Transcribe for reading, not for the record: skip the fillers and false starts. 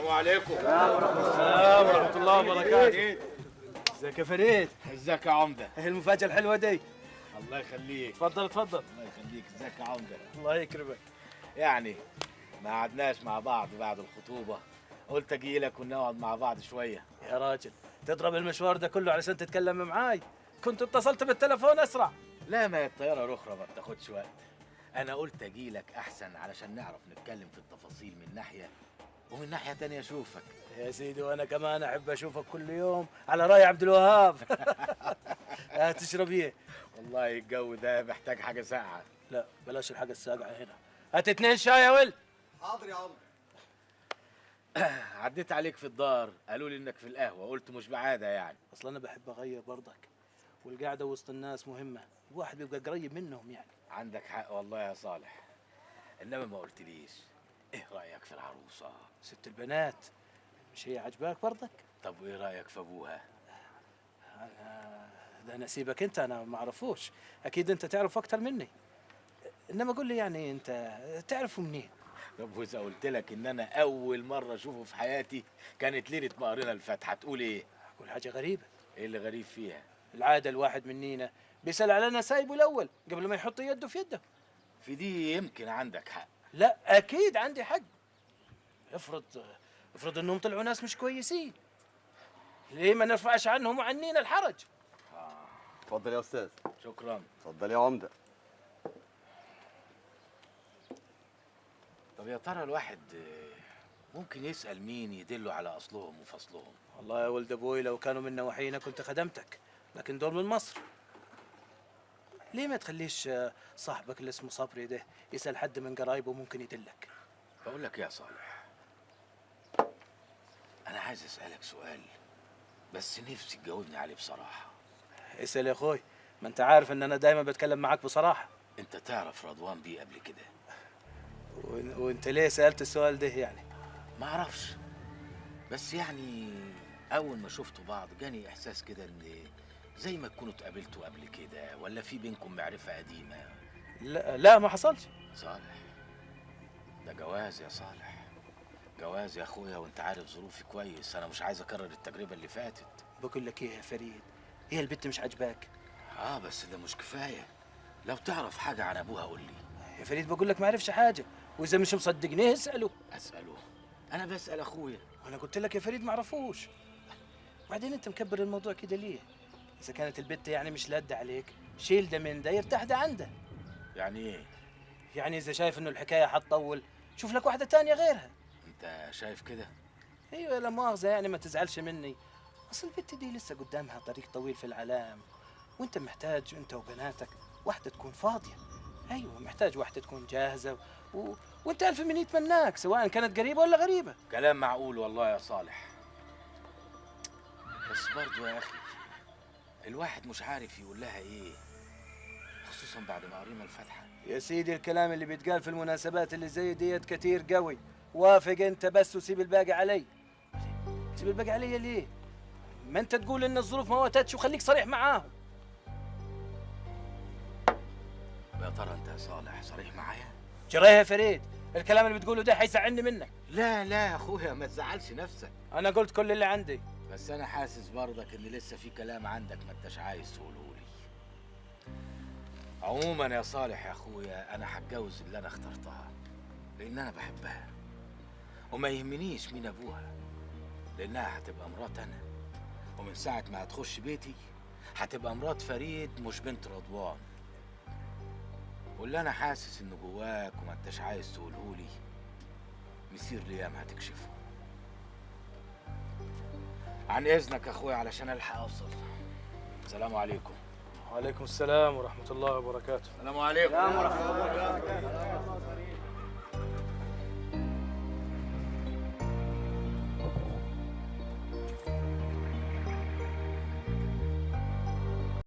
السلام عليكم. السلام ورحمة الله وبركاته. ازيك يا فريد؟ ازيك يا عمده؟ ايه المفاجأة الحلوة دي؟ الله يخليك. اتفضل اتفضل. الله يخليك. ازيك يا عمده؟ الله يكرمك. يعني ما قعدناش مع بعض بعد الخطوبه، قلت اجي لك ونقعد مع بعض شويه. يا راجل تضرب المشوار ده كله علشان تتكلم معاي؟ كنت اتصلت بالتليفون اسرع. لا، ما هي الطياره الاخرى ما بتاخدش وقت. انا قلت اجي لك احسن علشان نعرف نتكلم في التفاصيل من ناحيه، ومن ناحيه تانية اشوفك. يا سيدي وانا كمان احب اشوفك كل يوم على راي عبد الوهاب. هتشرب ايه؟ والله الجو ده محتاج حاجه ساقعه. لا بلاش الحاجة الساقعة هنا. هات 2 شاي يا ولد. حاضر يا عمر. عديت عليك في الدار، قالوا لي انك في القهوه، قلت مش بعاده يعني. اصل انا بحب اغير برضك، والقعدة وسط الناس مهمة، الواحد بيبقى قريب منهم يعني. عندك حق والله يا صالح، انما ما قلتليش ايه رايك في العروسه؟ ست البنات مش هي عجباك برضك؟ طب وايه رايك في ابوها؟ ده نسيبك انت، انا ما اعرفوش، اكيد انت تعرف اكتر مني، انما قول لي يعني انت تعرفه منين؟ طب واذا قلت لك ان انا اول مره اشوفه في حياتي كانت ليله ما قرينا الفاتحه، تقول ايه؟ اقول حاجه غريبه. ايه اللي غريب فيها؟ العاده الواحد منينا بيسال علينا سايبه الاول قبل ما يحط يده في يده. في دي يمكن عندك حق. لا اكيد عندي حق. افرض انهم طلعوا ناس مش كويسين، ليه ما نرفعش عنهم وعنينا الحرج؟ اتفضل يا استاذ. شكرا. اتفضل يا عمده. طب يا ترى الواحد ممكن يسال مين يدله على اصلهم وفصلهم؟ والله يا ولد ابوي لو كانوا من نواحينا كنت خدمتك، لكن دول من مصر. ليه ما تخليش صاحبك اللي اسمه صبري ده يسال حد من قرايبه ممكن يدلك؟ بقول لك يا صالح، انا عايز اسالك سؤال بس نفسي تجاوبني عليه بصراحه. اسال يا اخوي، ما انت عارف ان انا دايما بتكلم معاك بصراحه. انت تعرف رضوان بيه قبل كده؟ وانت ليه سالت السؤال ده يعني؟ ما اعرفش، بس يعني اول ما شفتوا بعض جاني احساس كده ان زي ما تكونوا اتقابلتوا قبل كده، ولا في بينكم معرفه قديمه. لا لا ما حصلش. صالح، ده جواز يا صالح، جواز يا اخويا، وانت عارف ظروفي كويس، انا مش عايز اكرر التجربه اللي فاتت. بقول لك ايه يا فريد، هي البت مش عاجباك؟ بس ده مش كفايه، لو تعرف حاجه عن ابوها قول لي. يا فريد بقول لك ما عرفش حاجه، واذا مش مصدقني اساله. اساله؟ انا بسال اخويا. وانا قلت لك يا فريد ما اعرفوش. وبعدين انت مكبر الموضوع كده ليه؟ اذا كانت البت يعني مش لادة عليك، شيل ده من ده يرتاح ده عنده. يعني ايه؟ يعني اذا شايف انه الحكايه حتطول شوف لك واحده تانية غيرها. انت شايف كده؟ ايوه لا مؤاخذه يعني ما تزعلش مني، اصل البت دي لسه قدامها طريق طويل في العالم، وانت محتاج انت وبناتك واحده تكون فاضيه. ايوه محتاج واحده تكون جاهزه وانت الف من يتمناك سواء كانت قريبه ولا غريبه. كلام معقول والله يا صالح، بس برضه يا اخي الواحد مش عارف يقول لها ايه، خصوصا بعد ما قرينا الفاتحه. يا سيدي الكلام اللي بيتقال في المناسبات اللي زي ديت كتير قوي، وافق انت بس وسيب الباقي علي. سيب الباقي علي ليه؟ ما انت تقول ان الظروف ما واتتش وخليك صريح معاهم. يا ترى انت يا صالح صريح معايا؟ جرايه يا فريد، الكلام اللي بتقوله ده حيزعلني منك. لا لا يا اخويا ما تزعلش نفسك، انا قلت كل اللي عندي. بس انا حاسس برضك ان لسه في كلام عندك ما انتش عايز تقوله لي. عموما يا صالح يا اخويا، انا هتجوز اللي انا اخترتها لان انا بحبها، وما يهمنيش مين ابوها، لانها هتبقى مرات انا، ومن ساعه ما هتخش بيتي هتبقى مرات فريد مش بنت رضوان. واللي انا حاسس انه جواك وما انتش عايز تقوله لي مسير الايام هتكشفه. عن اذنك يا اخويا علشان الحق اوصل. السلام عليكم. وعليكم السلام ورحمه الله وبركاته. السلام عليكم. ورحمه الله وبركاته.